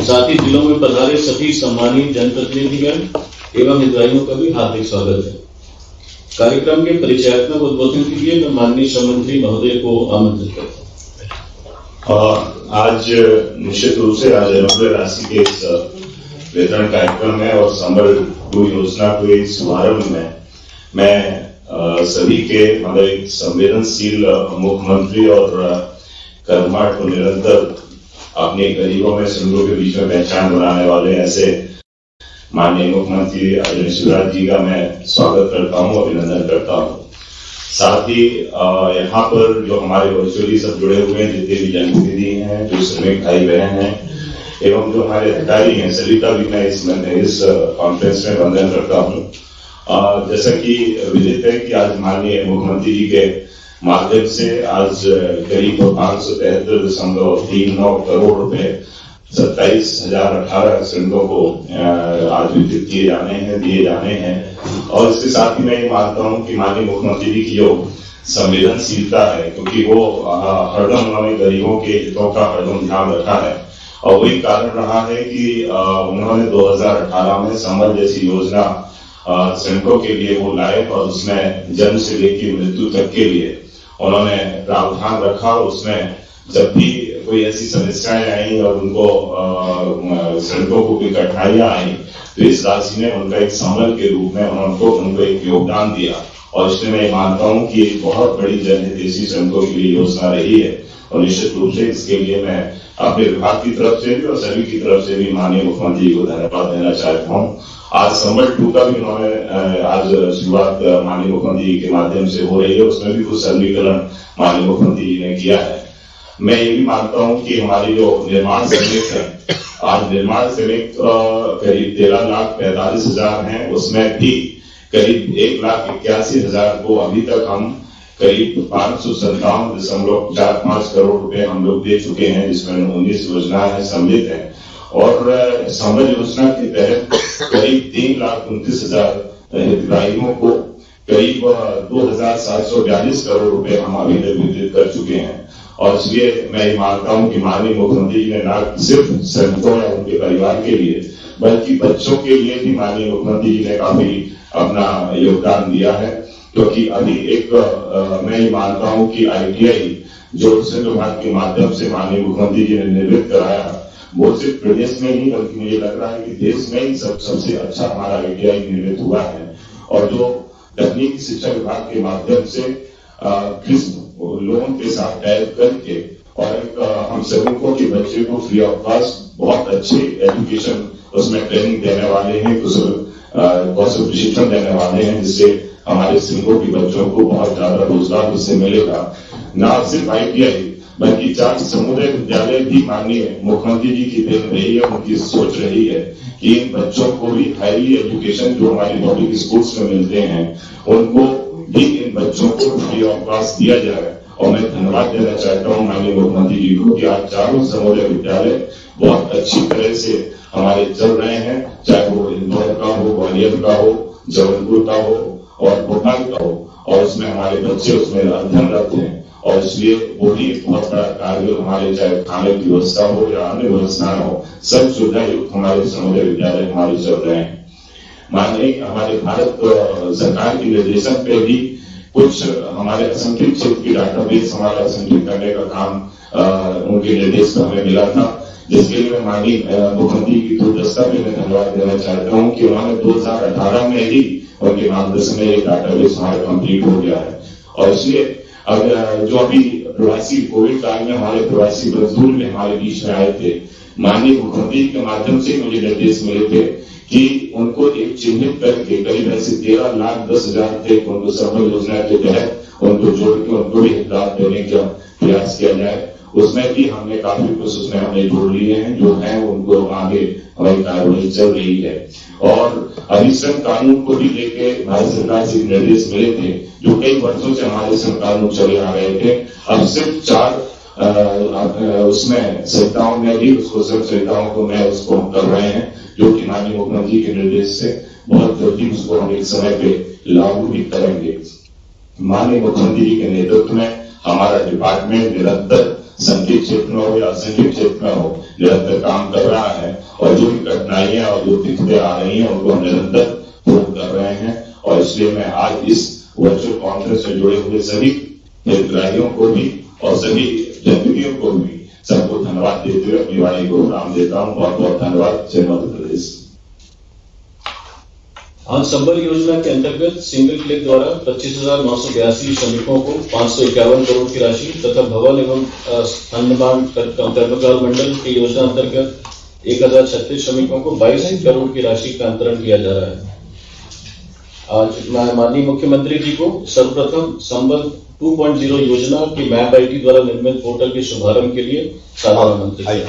साथ ही जिलों में पधारे सभी सम्मानित जनप्रतिनिधिगण एवं हितग्राहियों का भी हार्दिक स्वागत है। कार्यक्रम के परिचयात्मक उद्बोधन के लिए मैं माननीय श्रम मंत्री महोदय को आमंत्रित करता हूँ। आज निश्चित रूप से आज अनुग्रह राशि के इस वितरण कार्यक्रम में और संबल 2 योजना के शुभारंभ में मैं सभी के मतलब एक संवेदनशील मुख्यमंत्री और कर्मठ को निरंतर अपने गरीबों में श्रमिकों के बीच में पहचान बनाने वाले ऐसे माननीय मुख्यमंत्री आदरणीय शिवराज जी का मैं स्वागत करता हूं, अभिनंदन करता हूं। साथ ही यहाँ पर जो हमारे वर्चुअली सब जुड़े हुए हैं, जितने भी जनप्रतिनिधि हैं, जो श्रमिक भाई बहन हैं एवं जो हमारे अधिकारी हैं, सभी का भी मैं इस कॉन्फ्रेंस में वंदन करता हूँ। जैसा कि विदित है कि आज माननीय मुख्यमंत्री जी के माध्यम से आज करीब 573.39 करोड़ रुपए 27,018 श्रमिकों को आज वितरित दिए जाने हैं। और इसके साथ ही मैं ये मानता हूँ कि माननीय मुख्यमंत्री जी की जो संवेदनशीलता है, क्योंकि वो हरदम उन्होंने गरीबों के हितों का हरदम ध्यान रखा है और वही कारण रहा है कि उन्होंने 2018 में संबल जैसी योजना श्रमिकों के लिए वो लाए और उसमें जन्म से लेकर मृत्यु तक के लिए उन्होंने प्रावधान रखा। उसमें जब भी कोई ऐसी समस्याएं आई और उनको श्रमिकों को कोई कठिनाइयां आई तो इस राशि ने उनका एक संबल के रूप में उनको एक योगदान दिया। और इसलिए मैं मानता हूं कि एक बहुत बड़ी जनहितैषी श्रमिकों के लिए योजना रही है और निश्चित रूप से इसके लिए मैं अपने विभाग की तरफ से भी और सभी की तरफ से भी माननीय मुख्यमंत्री को धन्यवाद देना चाहता हूँ। आज संबल 2 का भी उन्होंने आज शुरुआत माननीय मुख्यमंत्री जी के माध्यम से हो रही है, उसमें भी कुछ सरलीकरण माननीय मुख्यमंत्री जी ने किया है। मैं ये भी मानता हूं कि हमारी जो निर्माण श्रमिक है, आज निर्माण श्रमिक करीब 13,45,000 हैं, उसमें भी करीब 1,81,000 को अभी तक हम करीब 557.45 करोड़ रुपए हम लोग दे चुके हैं, जिसमें 19 योजनाएं सम्मिलित हैं। और संबल योजना के तहत करीब 3,29,000 हितग्राहियों को करीब 2,742 करोड़ रुपए हम अभी तक वितरित कर चुके हैं। और इसलिए मैं ये मानता हूं कि माननीय मुख्यमंत्री जी ने न सिर्फ श्रमिकों या उनके परिवार के लिए बल्कि बच्चों के लिए भी माननीय मुख्यमंत्री जी ने काफी अपना योगदान दिया है। क्योंकि अभी एक मैं ये मानता हूं कि ITI जो श्रम विभाग के माध्यम से माननीय मुख्यमंत्री जी ने निर्मित कराया, वो सिर्फ प्रदेश में ही बल्कि मुझे लग रहा है कि देश में ही सबसे अच्छा हमारा ITI निर्मित हुआ है। और जो तकनीकी शिक्षा विभाग के माध्यम से लोन के साथ टाइप करके और एक हम श्रमिकों के बच्चे को फ्री ऑफ कॉस्ट बहुत अच्छे एजुकेशन उसमें ट्रेनिंग देने वाले हैं, कौशल प्रशिक्षण देने वाले हैं, जिससे हमारे श्रमिकों के बच्चों को बहुत ज्यादा रोजगार उससे मिलेगा। न सिर्फ ITI बल्कि 4 समुदाय विद्यालय भी माननीय मुख्यमंत्री जी की देख रही है, उनकी सोच रही है कि इन बच्चों को भी हाईली एजुकेशन जो हमारी पब्लिक स्कूल्स में मिलते हैं उनको भी इन बच्चों को फ्री ऑफ कॉस्ट दिया जाए। और मैं धन्यवाद देना चाहता हूँ माननीय मुख्यमंत्री जी को कि आज 4 समुदाय विद्यालय बहुत अच्छी तरह से हमारे चल रहे हैं, चाहे वो इंदौर का हो, ग्वालियर का हो, जबलपुर का हो और भोपाल का हो, और उसमें हमारे बच्चे उसमें अध्ययनरत हैं। और इसलिए वो भी बहुत बड़ा कार्य हमारे चाहे खाने की व्यवस्था हो या अन्य व्यवस्थाएं हो, सब सुविधा युक्त हमारे समुदाय विद्यालय हमारे चल रहे हैं। माननीय हमारे भारत सरकार के निर्देशन पे भी कुछ हमारे असंगठित क्षेत्र की डाटाबेस हमारा असंगठित करने का काम उनके निर्देश पर हमें मिला था, जिसके लिए मैं माननीय मुख्यमंत्री की दूरदर्शिता पे मैं धन्यवाद देना चाहता हूँ कि उन्होंने 2018 में ही उनके मार्गदर्शन में ये डाटाबेस हमारा कंप्लीट हो गया है। और इसलिए अब जो अभी प्रवासी कोविड काल में हमारे प्रवासी मजदूर में हमारे बीच में आए थे, माननीय मुख्यमंत्री के माध्यम से मुझे निर्देश मिले थे कि उनको एक चिन्हित करके करीब ऐसे 13,10,000 तक उनको संबल योजना के तहत उनको जोड़ के उनको भी लाभ देने का प्रयास किया जाए। उसमें भी हमने काफी कुछ उसमें हमने जोड़ लिए हैं, जो है उनको आगे हमारी कार्रवाई चल रही है। और अभी श्रम कानून को भी लेके भारत सरकार से निर्देश मिले थे, जो कई वर्षों से हमारे श्रम कानून चले आ रहे थे। अब सिर्फ 4 उसमें संहिताओं में भी उसको सब संहिताओं को मैं उसको कर रहे हैं, जो कि माननीय मुख्यमंत्री के निर्देश से बहुत जल्दी उसको हम एक समय पे लागू भी करेंगे। माननीय मुख्यमंत्री जी के नेतृत्व में हमारा डिपार्टमेंट निरंतर संगीत क्षेत्र में हो या असंगीत क्षेत्र में हो, निरंतर काम कर रहा है और जो भी कठिनाइयां और जो दिक्कतें आ रही हैं उनको निरंतर दूर कर रहे हैं। और इसलिए मैं आज इस वर्चुअल कॉन्फ्रेंस से जुड़े हुए सभी हितग्राहियों को भी और सभी जनप्रतिनिधियों को भी सबको धन्यवाद देते हुए अपनी वाणी को विराम देता हूँ। बहुत बहुत धन्यवाद। जय मध्य प्रदेश। आज संबल योजना के अंतर्गत सिंगल क्लिक द्वारा 25,982 श्रमिकों को 551 करोड़ की राशि तथा भवन एवं स्थान कर्मकार मंडल की योजना अंतर्गत 1036 श्रमिकों को 22 करोड़ की राशि का अंतरण किया जा रहा है। आज माननीय मुख्यमंत्री जी को सर्वप्रथम संबल 2.0 योजना की मैप आईटी द्वारा निर्मित पोर्टल के शुभारंभ के लिए सादर आमंत्रित आ जाए।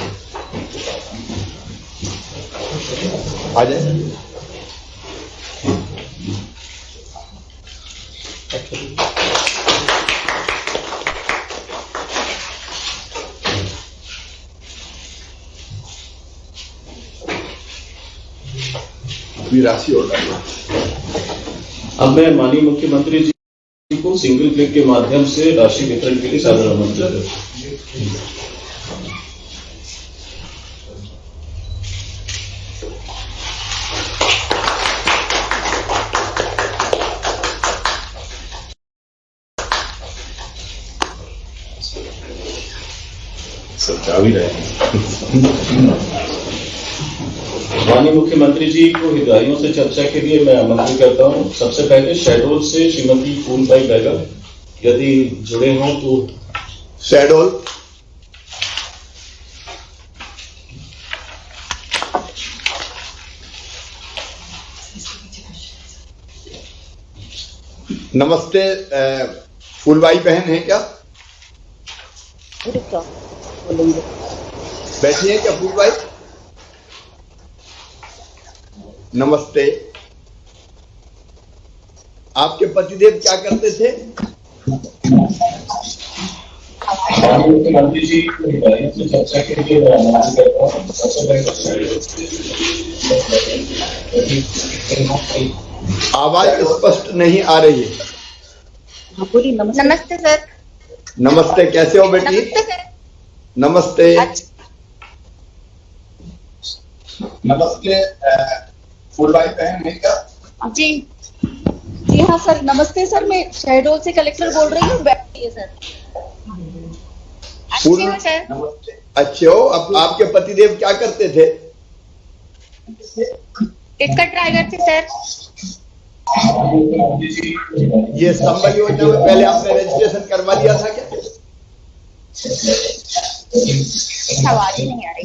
राशि और अब मैं माननीय मुख्यमंत्री जी को सिंगल क्लिक के माध्यम से राशि वितरण के लिए सादर आमंत्रित करता हूं। सब जा भी रहे हैं। माननीय मुख्यमंत्री जी को हितग्राहियों से चर्चा के लिए मैं आमंत्रित करता हूं। सबसे पहले शहडोल से श्रीमती फूलबाई बैगम यदि जुड़े हों तो। शहडोल नमस्ते। फूलबाई बहन है क्या? बैठी है क्या फूलबाई? नमस्ते। आपके पतिदेव क्या करते थे? मुख्यमंत्री जी से चर्चा के लिए आवाज स्पष्ट नहीं आ रही है। नमस्ते सर। नमस्ते, कैसे हो बेटी? नमस्ते सर। नमस्ते। नमस्ते। फूलबाई बहन है क्या? जी जी हाँ सर, नमस्ते सर। मैं शहडोल से कलेक्टर बोल रही हूँ। बैठिए सर। अच्छे हो सर? नमस्ते। अच्छे हो। अब आपके पतिदेव क्या करते थे? टिकट ड्राइवर थे सर। ये संबल योजना में पहले आपने रजिस्ट्रेशन करवा लिया था क्या? आवाज ही नहीं आ रही।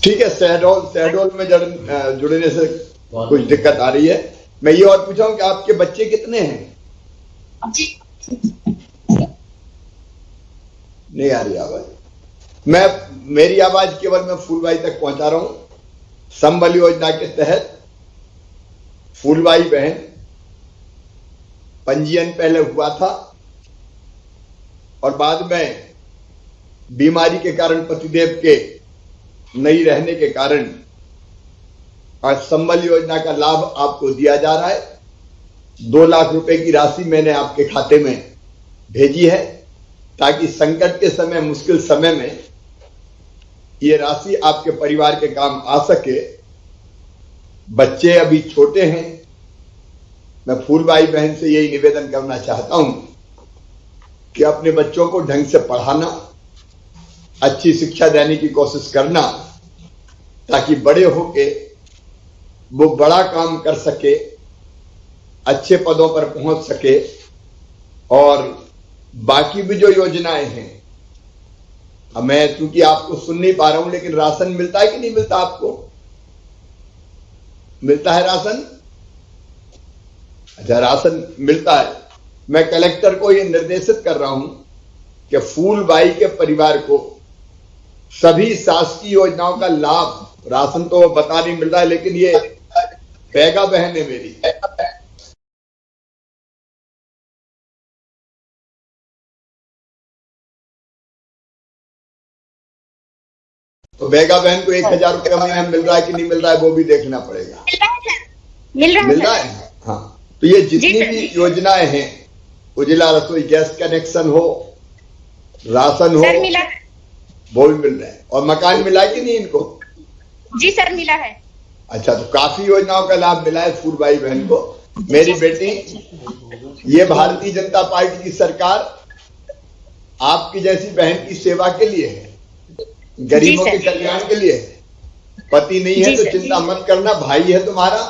ठीक है, शहडोल में जुड़ने से कुछ दिक्कत आ रही है। मैं ये और पूछा हूं कि आपके बच्चे कितने हैं? जी नहीं आ रही आवाज। मेरी आवाज केवल मैं फूलबाई तक पहुंचा रहा हूं। संबल योजना के तहत फूलबाई बहन पंजीयन पहले हुआ था और बाद में बीमारी के कारण पतिदेव के नहीं रहने के कारण आज संबल योजना का लाभ आपको दिया जा रहा है। 2 लाख रुपए की राशि मैंने आपके खाते में भेजी है ताकि संकट के समय, मुश्किल समय में ये राशि आपके परिवार के काम आ सके। बच्चे अभी छोटे हैं। मैं फूलबाई बहन से यही निवेदन करना चाहता हूं कि अपने बच्चों को ढंग से पढ़ाना, अच्छी शिक्षा देने की कोशिश करना ताकि बड़े होके वो बड़ा काम कर सके, अच्छे पदों पर पहुंच सके। और बाकी भी जो योजनाएं हैं, अब मैं चूंकि आपको सुन नहीं पा रहा हूं, लेकिन राशन मिलता है कि नहीं मिलता? आपको मिलता है राशन? अच्छा, राशन मिलता है। मैं कलेक्टर को यह निर्देशित कर रहा हूं कि फूलबाई के परिवार को सभी शासकीय योजनाओं का लाभ, राशन तो बता नहीं मिल रहा है, लेकिन ये बैगा बहन है मेरी, तो बैगा बहन को 1,000 रुपया महीने मिल रहा है कि नहीं मिल रहा है वो भी देखना पड़ेगा। मिल रहा है मिल सर। रहा है। हाँ, तो ये जितनी जी सर। भी योजनाएं हैं, उज्ज्वला रसोई गैस कनेक्शन हो, राशन हो, सर मिला है। वो भी मिल रहा है। और मकान मिला है कि नहीं इनको? जी सर मिला है। अच्छा, तो काफी योजनाओं का लाभ मिला है फूलबाई बहन को। मेरी बेटी, ये भारतीय जनता पार्टी की सरकार आपकी जैसी बहन की सेवा के लिए है, गरीबों जी के सर। कल्याण के लिए है। पति नहीं है जी तो सर। चिंता मत करना, भाई है तुम्हारा।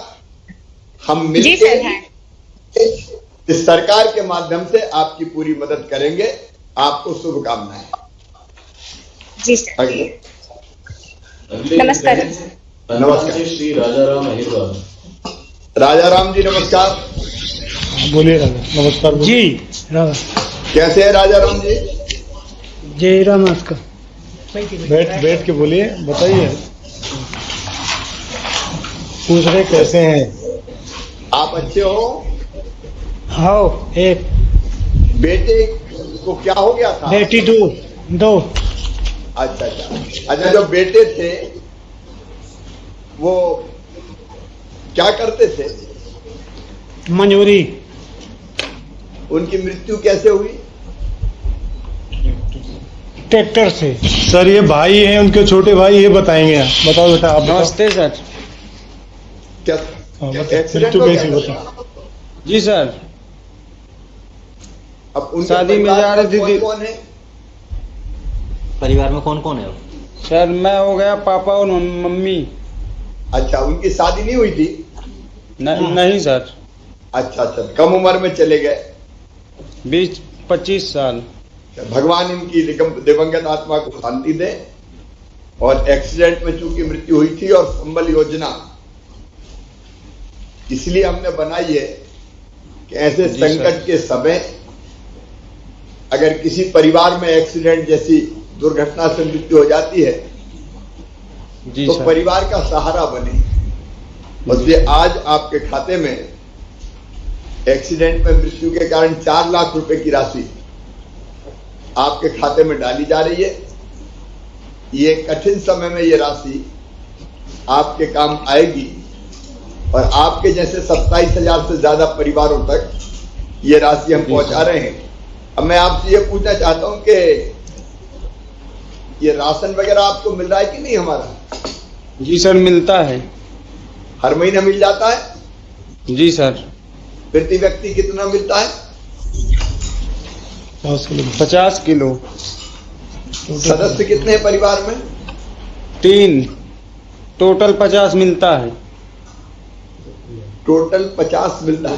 हम जी मिलके सर है। इस सरकार के माध्यम से आपकी पूरी मदद करेंगे। आपको शुभकामनाएं। जी सर। अगले अगले नमस्कार। नमस्कार से श्री राजाराम अहिरवार। राजाराम जी नमस्कार। बोलिए राजा, नमस्कार जी राजा। कैसे है राजाराम जी? जय राम। आपका बैठ के बोलिए, बताइए, पूछ रहे कैसे हैं आप? अच्छे हो? आओ। एक बेटे को क्या हो गया था? बेटी, दो। अच्छा अच्छा अच्छा। जो बेटे थे वो क्या करते थे? मंजूरी। उनकी मृत्यु कैसे हुई? ट्रैक्टर से। सर ये भाई हैं, उनके छोटे भाई, ये बताएंगे। बताओ बेटा, आप नमस्ते सर। क्या एक्सीडेंट मृत्यु हो कैसी गया? बताओ। जी सर। अब उनके शादी में परिवार जा रही थी कौन कौन है? परिवार में कौन कौन है? सर मैं हो गया, पापा और मम्मी। अच्छा, उनकी शादी नहीं हुई थी? नहीं सर। अच्छा अच्छा, कम उम्र में चले गए। 20-25 साल। भगवान इनकी दिवंगत आत्मा को शांति दे। और एक्सीडेंट में चूंकि मृत्यु हुई थी, और संबल योजना इसलिए हमने बनाई है कि ऐसे जी संकट के समय अगर किसी परिवार में एक्सीडेंट जैसी दुर्घटना से मृत्यु हो जाती है जी तो सर। परिवार का सहारा बने। इसलिए आज आपके खाते में एक्सीडेंट में मृत्यु के कारण 4 लाख रुपए की राशि आपके खाते में डाली जा रही है। ये कठिन समय में ये राशि आपके काम आएगी, और आपके जैसे 27,000 से ज्यादा परिवारों तक ये राशि हम पहुंचा रहे हैं। अब मैं आपसे ये पूछना चाहता हूं कि ये राशन वगैरह आपको मिल रहा है कि नहीं हमारा? जी सर मिलता है। हर महीने मिल जाता है? जी सर। प्रति व्यक्ति कितना मिलता है? 50 किलो। सदस्य कितने हैं परिवार में? 3। टोटल 50 मिलता है। टोटल 50 मिलता है।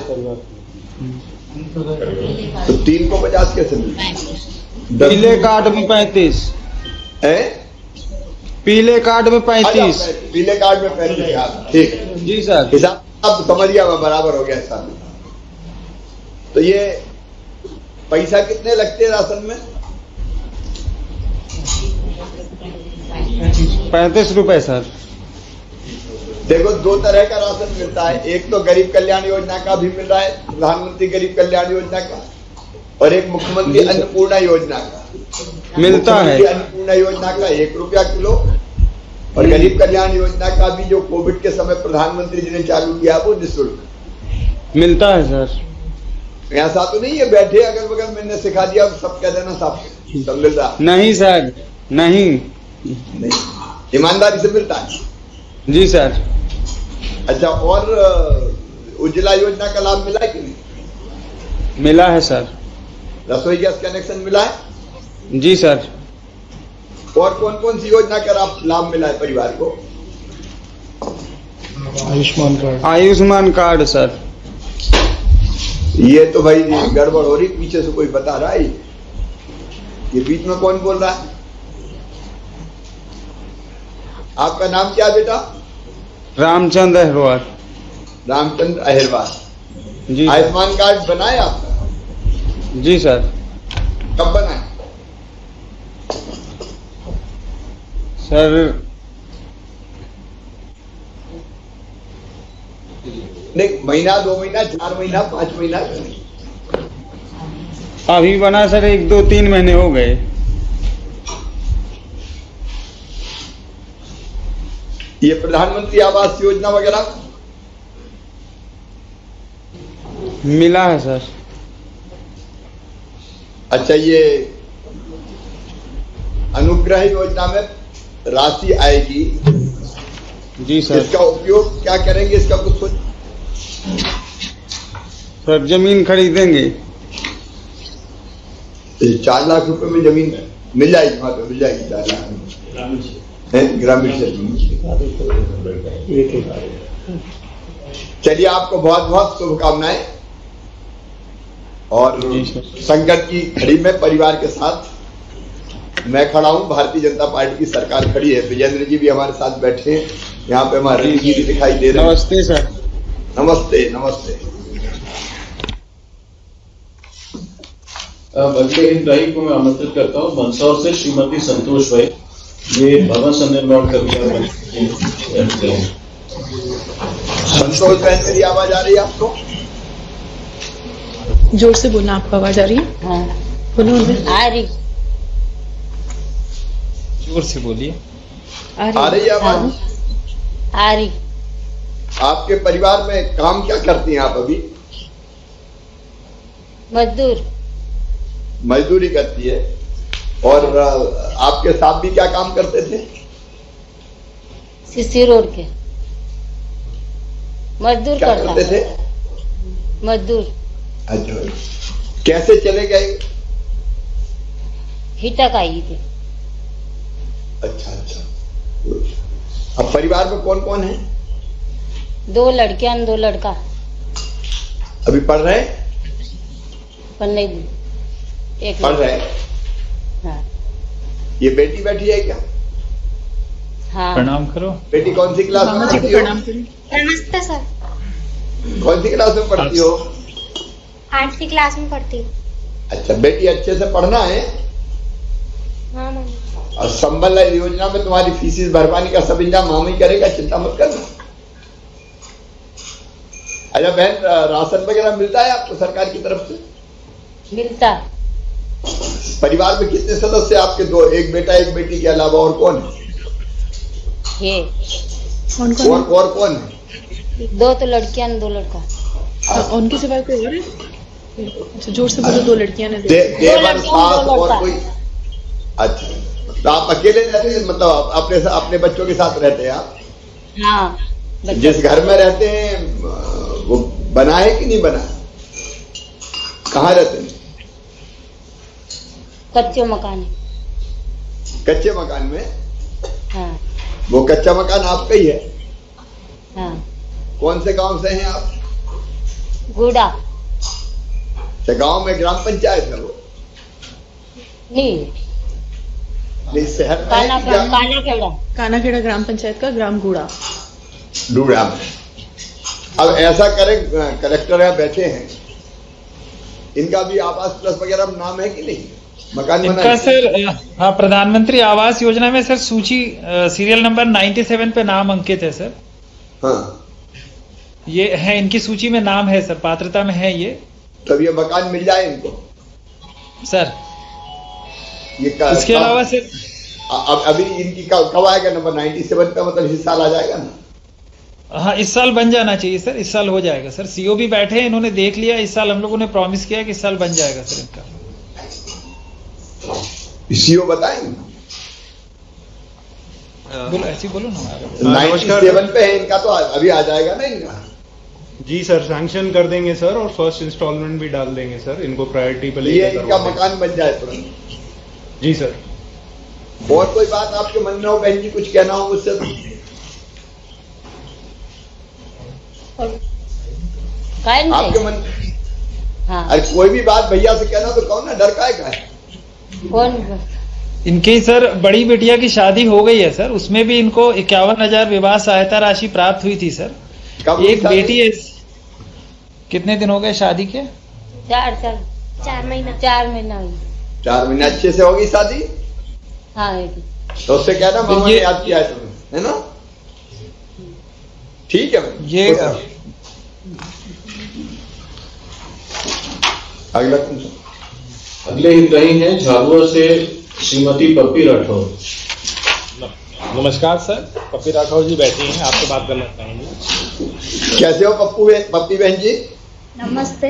तो 3 को 50 कैसे मिलता है? पीले कार्ड में 35 है? पीले कार्ड में 35। पीले कार्ड में 35। ठीक है, जी सर। हिसाब अब समझ गया, बराबर हो गया हिसाब। तो ये पैसा कितने लगते हैं राशन में? 35 रुपए सर। देखो, 2 तरह का राशन मिलता है। एक तो गरीब कल्याण योजना का भी मिल रहा है, प्रधानमंत्री गरीब कल्याण योजना का, और एक मुख्यमंत्री अन्नपूर्णा योजना का मिलता है। मुख्यमंत्री अन्नपूर्णा योजना का 1 रुपया किलो, और गरीब कल्याण योजना का भी जो कोविड के समय प्रधानमंत्री जी ने चालू किया वो निःशुल्क मिलता है सर। ऐसा तो नहीं है बैठे अगल बगल मैंने सिखा दिया सब कह देना सब मिल रहा। नहीं सर, नहीं। ईमानदारी से मिलता है। जी सर। अच्छा, और उज्ज्वला योजना का लाभ मिला है कि नहीं? मिला है सर। रसोई गैस कनेक्शन मिला है? जी सर। और कौन कौन सी योजना का लाभ मिला है परिवार को? Ayushman card. Ayushman card sir. ये तो भाई गड़बड़ हो रही, पीछे से कोई बता रहा है। ये बीच में कौन बोल रहा है? आपका नाम क्या बेटा? रामचंद्र अहिरवार। रामचंद्र अहिरवार। जी सर। आयुष्मान कार्ड बनाया आपका? जी सर। कब बनाया? सर नहीं, महीना, 2 महीना, 4 महीना, 5 महीना? अभी बना सर, 1, 2, 3 महीने हो गए। ये प्रधानमंत्री आवास योजना वगैरह? मिला है सर। अच्छा, ये अनुग्रह योजना में राशि आएगी, जी सर। इसका उपयोग क्या करेंगे, इसका कुछ सोच? सर जमीन खरीदेंगे। 4 लाख रुपए में जमीन मिल जाएगी, वहां पे मिल जाएगी 4 लाख में, ग्रामीण क्षेत्र में। चलिए, आपको बहुत बहुत शुभकामनाएं। और संकट की घड़ी में परिवार के साथ मैं खड़ा हूं, भारतीय जनता पार्टी की सरकार खड़ी है। विजेंद्र जी भी हमारे साथ बैठे हैं, यहाँ पे हमारे जी भी दिखाई दे रहे हैं। नमस्ते सर। नमस्ते नमस्ते। अगले हितग्राही को मैं आमंत्रित करता हूँ मंदसौर से श्रीमती संतोष भाई। ये भवन संनिर्माण का विचार। संतोष बहन, मेरी आवाज आ रही है आपको? जोर से बोलना, आपको आवाज आ रही है? हाँ बोलो। आ रही। जोर से बोलिए। आ रही है आवाज? आ रही। आपके परिवार में काम क्या करती हैं आप अभी? मजदूर। मजदूरी करती है। और आपके साथ भी क्या काम करते थे? सीसी रोड के मजदूर क्या करता करते थे? मजदूर। अच्छा, कैसे चले गए? हिटक आई थी। अच्छा अच्छा। अब परिवार में कौन कौन है? 2 लड़कियां 2 लड़का। अभी पढ़ रहे हैं? पर नहीं, एक पढ़ रहे हैं। हाँ ये बेटी बैठी है क्या? हाँ। प्रणाम करो। बेटी कौन सी क्लास में मामा जी को पढ़ती हो? प्रणाम करें। नमस्ते सर। कौन सी क्लास में पढ़ती हो? 8वीं क्लास में पढ़ती हूँ। अच्छा, बेटी अच्छे से पढ़ना है। हाँ मम्मी। और संबल योजना में तुम्हारी फीसिस भरवाने का सब इंतजाम मामा ही करेगा, चिंता मत करना। अच्छा बहन, राशन वगैरह मिलता है आपको सरकार की तरफ से? मिलता। परिवार में कितने सदस्य आपके? 2, एक बेटा एक बेटी के अलावा और कौन है? ये कौन कौन और कौन है? 2 तो लड़कियां 2 लड़का। है? उनके सिवाय कोई और है? अच्छा, जोर से बोलो। 2 लड़कियां ने देवर, सास और कोई? अच्छा, तो आप अकेले रहते हैं, मतलब अपने बच्चों के साथ रहते हैं आप? हाँ। जिस घर में रहते हैं वो बना है कि नहीं बना? कहाँ रहते हैं? कच्चे मकान है। कच्चे मकान में? हाँ वो कच्चा मकान आपका ही है? हाँ। कौन से गांव से हैं आप? गुड़ा। अच्छा, गांव में ग्राम पंचायत है वो? नहीं, शहर में है कि कानाखेड़ा। कानाखेड़ा ग्राम पंचायत का ग्राम गुड़ा। डूड़ा में। अब ऐसा करें, कलेक्टर यहाँ बैठे हैं, इनका भी आवास प्लस वगैरह में नाम है कि नहीं? मकान बना इनका सर, हाँ, प्रधानमंत्री आवास योजना में सर सूची सीरियल नंबर 97 पे नाम अंकित है सर। हाँ, ये है, इनकी सूची में नाम है सर, पात्रता में है ये। तब ये मकान मिल जाए इनको सर। ये इसके अलावा सर अब अभी इनकी कब आएगा नंबर 97 पे? मतलब इस साल आ जाएगा ना? हाँ, इस साल बन जाना चाहिए सर, इस साल हो जाएगा सर। सीओ भी बैठे हैं, इन्होंने देख लिया, इस साल हम लोगों ने प्रॉमिस किया कि इस साल बन जाएगा सर इनका। सीओ बताएंगे? बोलो, ऐसी बोलो ना। 97 पे है इनका, तो अभी आ जाएगा ना इनका? जी सर, सैंक्शन कर देंगे सर, और फर्स्ट इंस्टॉलमेंट भी डाल देंगे सर, इनको प्रायोरिटी पे ये इनका मकान बन जाए तुरंत। जी सर। और कोई बात आपके मन में हो बहन जी, कुछ कहना हो मुझसे? आपके मन? हाँ। अरे कोई भी बात भैया से कहना तो कहो ना, डर काहे का है? कौन? इनकी सर बड़ी बिटिया की शादी हो गई है सर, उसमें भी इनको 51,000 विवाह सहायता राशि प्राप्त हुई थी सर। कब एक बेटी है। कितने दिन हो गए शादी के? 4 महीना। 4 महीना हुई। 4 महीने अच्छे से होगी शादी? हाँ। तो उससे कहना मामा ने याद किया है तुम्हें, है ना? ठीक है भाई। ये अगला अगले हितग्राही हैं झाबुआ से श्रीमती पप्पी राठौर। नमस्कार सर, पप्पी राठौर जी बैठी हैं, आपसे बात करना चाहेंगे। कैसे हो पप्पी बहन जी? नमस्ते।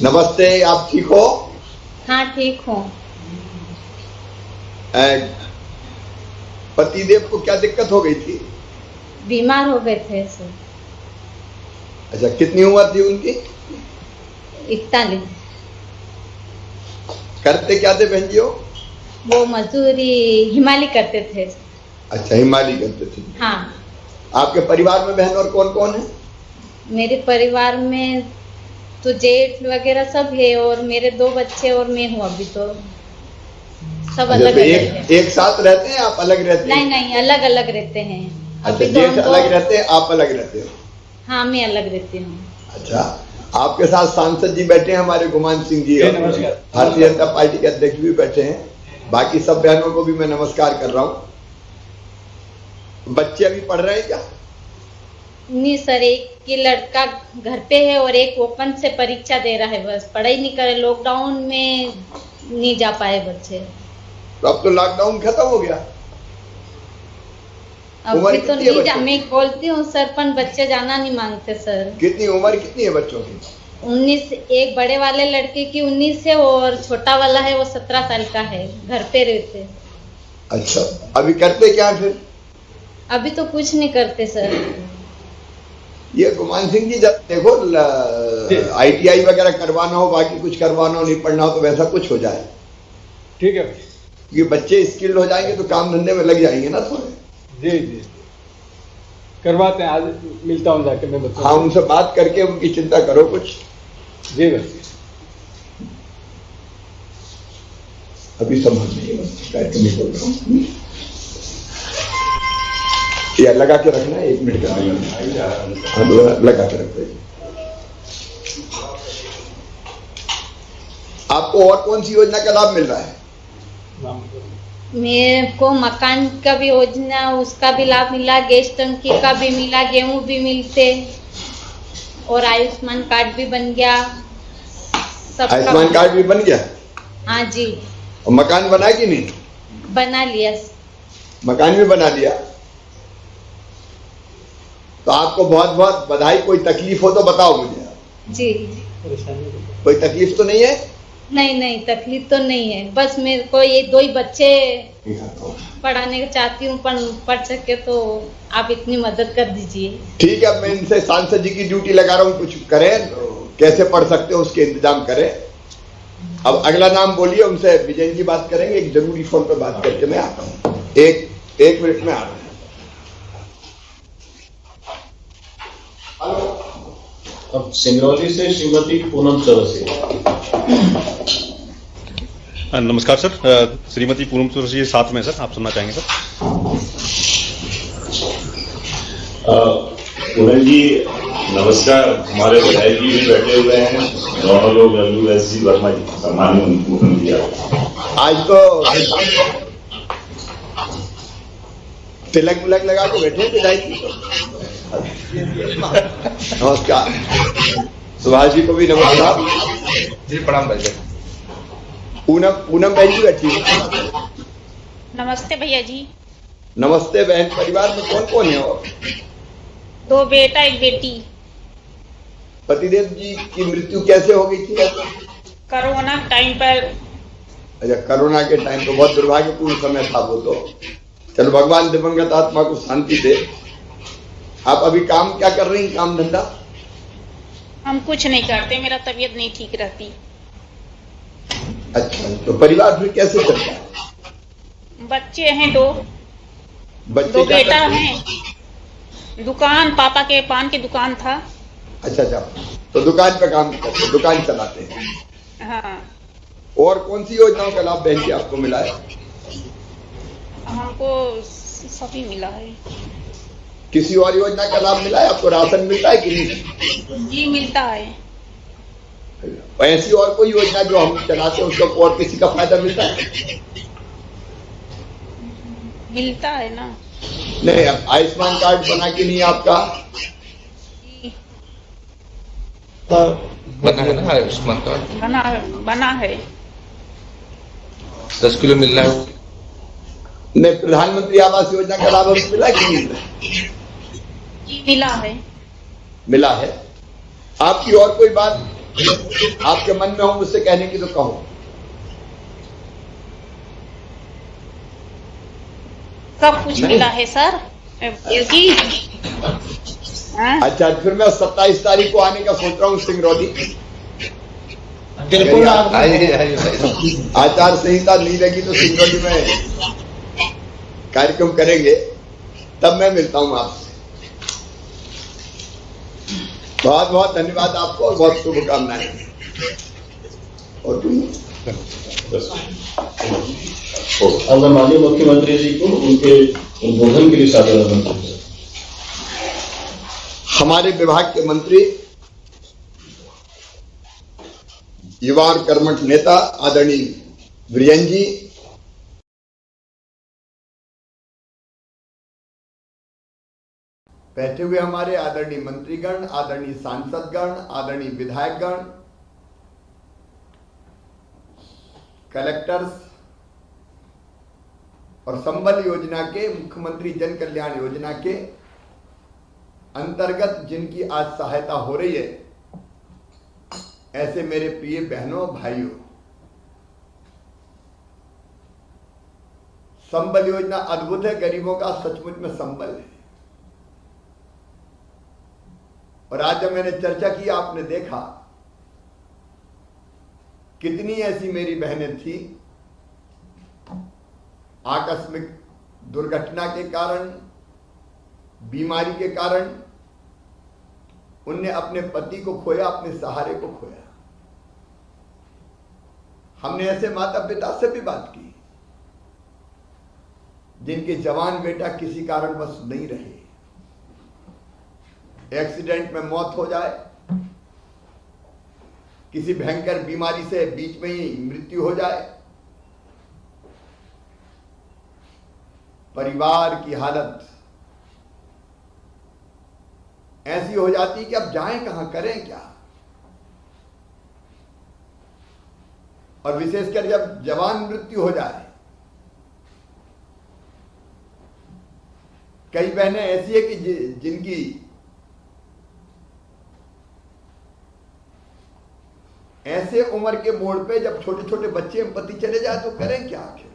नमस्ते, आप ठीक हो? हाँ ठीक हूँ। पतिदेव को क्या दिक्कत हो गई थी? बीमार हो गए थे सर। अच्छा, कितनी उम्र थी उनकी? 41। करते क्या थे बहन जी हो? वो मजदूरी हिमालय करते थे। अच्छा, हिमालय करते थे। हाँ। आपके परिवार में बहन और कौन कौन है? मेरे परिवार में तो जेठ वगैरह सब है और मेरे 2 बच्चे और मैं हूँ अभी तो। सब अलग अलग है। एक साथ रहते हैं, आप अलग रहते हैं? नहीं नहीं, अलग अलग रहते हैं। अच्छा, अभी तो जेठ हमको अलग रहते हैं, आप अलग रहते हो? हाँ, मैं अलग रहती हूँ। अच्छा, आपके साथ सांसद जी बैठे हैं हमारे गुमान सिंह जी, नमस्कार। भारतीय जनता पार्टी के अध्यक्ष भी बैठे हैं। बाकी सब बहनों को भी मैं नमस्कार कर रहा हूँ। बच्चे अभी पढ़ रहे हैं क्या? नहीं सर, एक ये लड़का घर पे है और एक ओपन से परीक्षा दे रहा है, बस पढ़ाई नहीं करे। लॉकडाउन में नहीं जा पाए बच्चे। तो अब तो लॉकडाउन खत्म हो गया। अभी तो नहीं जा, मैं बोलती हूँ सर, पर बच्चे जाना नहीं मांगते सर। कितनी उम्र कितनी है बच्चों की? 19। एक बड़े वाले लड़के की 19 है और छोटा वाला है वो 17 साल का है। घर पे रहते। अच्छा, अभी करते क्या फिर? अभी तो कुछ नहीं करते सर। ये गुमान सिंह जी, जब देखो ITI वगैरह करवाना हो, बाकी कुछ करवाना हो, नहीं पढ़ना हो, तो वैसा कुछ हो जाए। ठीक है। ये बच्चे स्किल्ड हो जाएंगे तो काम धंधे में लग जाएंगे ना थोड़े। जी जी, करवाते हैं। आज मिलता हूँ जाके मैं बच्चों। हाँ, उनसे बात करके उनकी चिंता करो कुछ। जी बस। अभी संभव नहीं है, या लगा के रखना है, 1 मिनट का लगा के रखते। आपको और कौन सी योजना का लाभ मिल रहा है? मेरे को मकान का भी योजना, उसका भी लाभ मिला, गैस टंकी का भी मिला, गेहूं भी मिलते और आयुष्मान कार्ड भी बन गया। आयुष्मान कार्ड भी बन गया? हाँ जी। और मकान बना कि नहीं? बना लिया। मकान भी बना लिया। तो आपको बहुत बहुत बधाई। कोई तकलीफ हो तो बताओ मुझे। जी। कोई तकलीफ तो नहीं है? नहीं नहीं, तकलीफ तो नहीं है। बस मेरे को ये 2 ही बच्चे पढ़ाने चाहती हूँ, पर पढ़ सके तो आप इतनी मदद कर दीजिए। ठीक है, मैं इनसे सांसद जी की ड्यूटी लगा रहा हूँ, कुछ करें, कैसे पढ़ सकते हो उसके इंतजाम करें। अब अगला नाम बोलिए, उनसे विजय जी बात करेंगे। एक जरूरी फोन पे बात करके मैं आता हूँ। एक मिनट में आ रहा हूँ। अब सिंगरौली से श्रीमती पूनम चौरसिया। नमस्कार सर, श्रीमती पूनम चौरसिया साथ में सर, आप सुनना चाहेंगे सर? पूनम जी नमस्कार। हमारे विधायक जी भी बैठे हुए हैं, दोनों लोग लल्लू एस वर्मा जी, सम्मानित मुख्यमंत्री। आज तो तिलक विलक लगा के बैठे विधायक जी। नमस्कार। सुभाष जी को भी नमस्कार जी। प्रणाम भाई। पूनम बहन जी बैठी। नमस्ते भैया जी। नमस्ते बहन। परिवार में कौन कौन है? 2 बेटा 1 बेटी। पतिदेव जी की मृत्यु कैसे हो गई थी? कोरोना टाइम पर। अच्छा, कोरोना के टाइम तो बहुत दुर्भाग्यपूर्ण समय था वो तो। चलो, भगवान दिवंगत आत्मा को शांति दे। आप अभी काम क्या कर रही हैं, काम धंधा? हम कुछ नहीं करते, मेरा तबीयत नहीं ठीक रहती। अच्छा, तो परिवार फिर कैसे चलता है? बच्चे हैं 2। बच्चे 2 क्या बेटा करते हैं? दुकान, पापा के पान की दुकान था। अच्छा, तो दुकान पे काम करते, दुकान चलाते हैं। हाँ। और कौन सी योजनाओं का लाभ बहन जी आपको मिला है? हमको सभी मिला है। किसी और योजना का लाभ मिला है आपको? राशन मिलता है कि नहीं? जी मिलता है। ऐसी और कोई योजना जो हम चलाते हैं उसका और किसी का फायदा मिलता है? मिलता है ना। नहीं, अब आयुष्मान कार्ड बना कि नहीं आपका? बना है ना आयुष्मान कार्ड? बना है। 10 किलो मिल रहा है। नहीं, प्रधानमंत्री आवास योजना का लाभ मिला कि नहीं? जी मिला है। मिला है। आपकी और कोई बात आपके मन में हो मुझसे कहने की तो कहो। सब कुछ मिला है सर की। अच्छा, फिर मैं 27 तारीख को आने का सोच रहा हूँ सिंगरौली। बिल्कुल आचार संहिता नहीं लगी तो सिंगरौली में कार्यक्रम करेंगे, तब मैं मिलता हूं आपसे। बहुत बहुत धन्यवाद आपको और बहुत शुभकामनाएं। और तुम अब मैं माननीय मुख्यमंत्री जी को उनके उद्बोधन के लिए सादर आमंत्रित करता हूं। हमारे विभाग के मंत्री, युवा और कर्मठ नेता आदरणीय वीरेन जी, बैठे हुए हमारे आदरणीय मंत्रीगण, आदरणीय सांसदगण, आदरणीय विधायकगण, कलेक्टर्स और संबल योजना के, मुख्यमंत्री जन कल्याण योजना के अंतर्गत जिनकी आज सहायता हो रही है, ऐसे मेरे प्रिय बहनों भाइयों, संबल योजना अद्भुत है, गरीबों का सचमुच में संबल है। और आज जब मैंने चर्चा की, आपने देखा कितनी ऐसी मेरी बहनें थी आकस्मिक दुर्घटना के कारण, बीमारी के कारण उनने अपने पति को खोया, अपने सहारे को खोया। हमने ऐसे माता पिता से भी बात की जिनके जवान बेटा किसी कारणवश नहीं रहे, एक्सीडेंट में मौत हो जाए, किसी भयंकर बीमारी से बीच में ही मृत्यु हो जाए, परिवार की हालत ऐसी हो जाती कि अब जाएं कहां, करें क्या। और विशेषकर जब जवान मृत्यु हो जाए, कई बहनें ऐसी है कि जिनकी ऐसे उम्र के मोड़ पे जब छोटे छोटे बच्चे पति चले जाए तो करें क्या आखिर।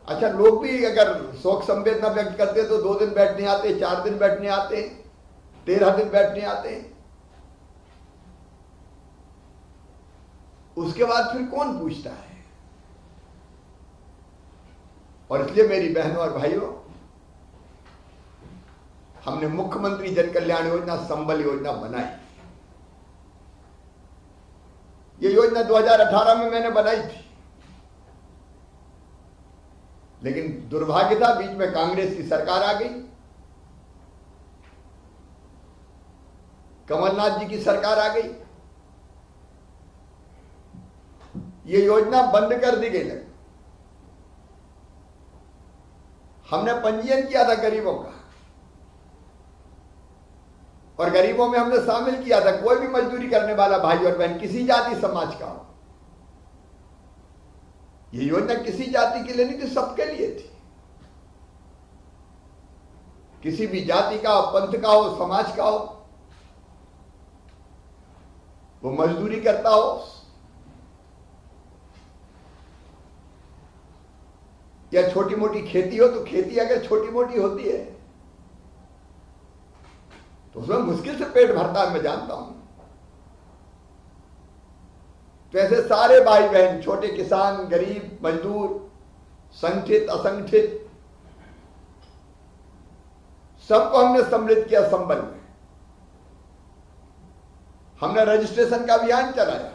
अच्छा, लोग भी अगर शोक संवेदना व्यक्त करते तो 2 दिन बैठने आते, 4 दिन बैठने आते, 13 दिन बैठने आते, उसके बाद फिर कौन पूछता है। और इसलिए मेरी बहनों और भाइयों, हमने मुख्यमंत्री जन कल्याण योजना, संबल योजना बनाई। ये योजना 2018 में मैंने बनाई थी, लेकिन दुर्भाग्य था बीच में कांग्रेस की सरकार आ गई, कमलनाथ जी की सरकार आ गई, ये योजना बंद कर दी गई। हमने पंजीयन किया था गरीबों का, और गरीबों में हमने शामिल किया था कोई भी मजदूरी करने वाला भाई और बहन, किसी जाति समाज का हो। ये योजना किसी जाति के लिए नहीं थी, सबके लिए थी। किसी भी जाति का हो, पंथ का हो, समाज का हो, वो मजदूरी करता हो या छोटी मोटी खेती हो, तो खेती अगर छोटी मोटी होती है तो उसमें मुश्किल से पेट भरता है, मैं जानता हूं। तो ऐसे सारे भाई बहन, छोटे किसान, गरीब, मजदूर, संगठित, असंगठित, सबको हमने सम्मिलित किया संबल में। हमने रजिस्ट्रेशन का अभियान चलाया,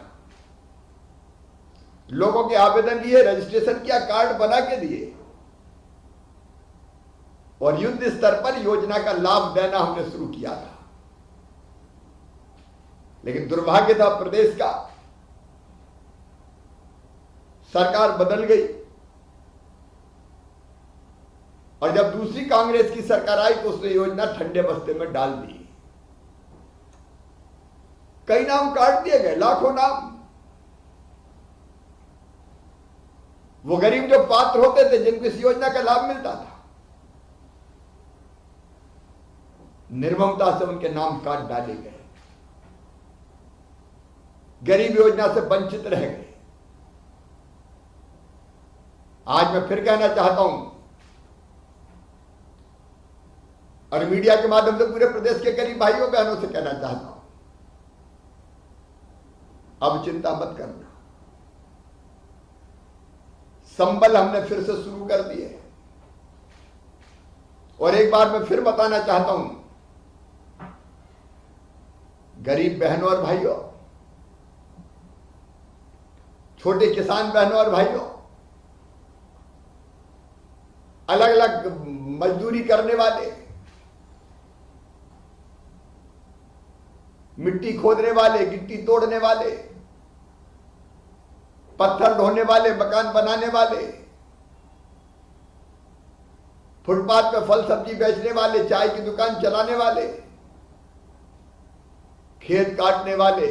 लोगों के आवेदन लिए, रजिस्ट्रेशन किया, कार्ड बना के दिए, और युद्ध स्तर पर योजना का लाभ देना हमने शुरू किया था। लेकिन दुर्भाग्य था प्रदेश का, सरकार बदल गई, और जब दूसरी कांग्रेस की सरकार आई तो उसने योजना ठंडे बस्ते में डाल दी। कई नाम काट दिए गए, लाखों नाम। वो गरीब जो पात्र होते थे, जिनको इस योजना का लाभ मिलता था, निर्ममता से उनके नाम काट डाले गए, गरीब योजना से वंचित रह गए। आज मैं फिर कहना चाहता हूं और मीडिया के माध्यम से पूरे प्रदेश के गरीब भाइयों बहनों से कहना चाहता हूं, अब चिंता मत करना, संबल हमने फिर से शुरू कर दिए। और एक बार मैं फिर बताना चाहता हूं, गरीब बहनों और भाइयों, छोटे किसान बहनों और भाइयों, अलग अलग मजदूरी करने वाले, मिट्टी खोदने वाले, गिट्टी तोड़ने वाले, पत्थर ढोने वाले, मकान बनाने वाले, फुटपाथ पे फल सब्जी बेचने वाले, चाय की दुकान चलाने वाले, खेत काटने वाले,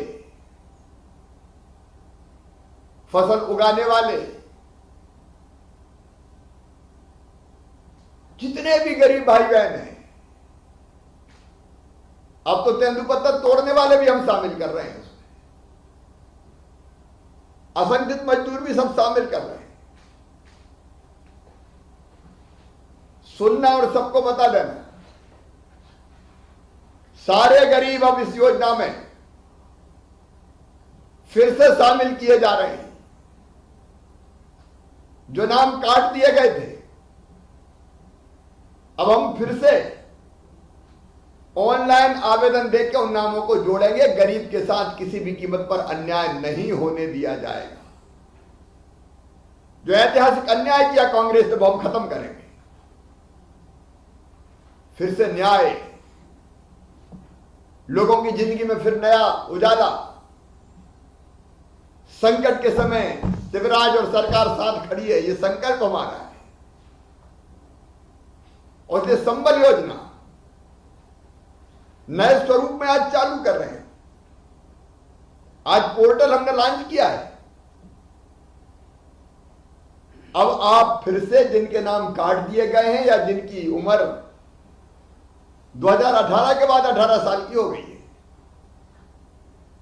फसल उगाने वाले, जितने भी गरीब भाई बहन हैं, अब तो तेंदुपत्ता तोड़ने वाले भी हम शामिल कर रहे हैं उसमें, असंगठित मजदूर भी सब शामिल कर रहे हैं। सुनना और सबको बता देना, सारे गरीब अब इस योजना में फिर से शामिल किए जा रहे हैं। जो नाम काट दिए गए थे, अब हम फिर से ऑनलाइन आवेदन देकर उन नामों को जोड़ेंगे। गरीब के साथ किसी भी कीमत पर अन्याय नहीं होने दिया जाएगा। जो ऐतिहासिक अन्याय किया कांग्रेस ने, वो हम खत्म करेंगे। फिर से न्याय, लोगों की जिंदगी में फिर नया उजाला। संकट के समय शिवराज और सरकार साथ खड़ी है, ये संकल्प हमारा है। और ये संबल योजना नए स्वरूप में आज चालू कर रहे हैं। आज पोर्टल हमने लॉन्च किया है। अब आप फिर से जिनके नाम काट दिए गए हैं या जिनकी उम्र 2018 के बाद 18 साल की हो गई है,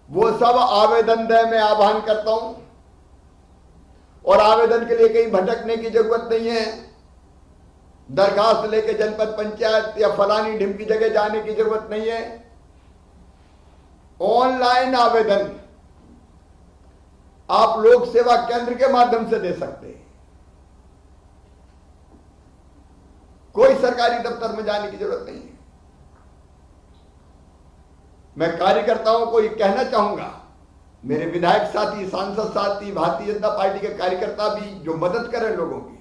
वो सब आवेदन दें। मैं आह्वान करता हूं, और आवेदन के लिए कहीं भटकने की जरूरत नहीं है। दरखास्त लेके जनपद पंचायत या फलानी ढिमकी जगह जाने की जरूरत नहीं है। ऑनलाइन आवेदन आप लोक सेवा केंद्र के माध्यम से दे सकते हैं। कोई सरकारी दफ्तर में जाने की जरूरत नहीं है। मैं कार्यकर्ताओं को ये कहना चाहूंगा, मेरे विधायक साथी, सांसद साथी, भारतीय जनता पार्टी के कार्यकर्ता भी जो मदद करें लोगों की,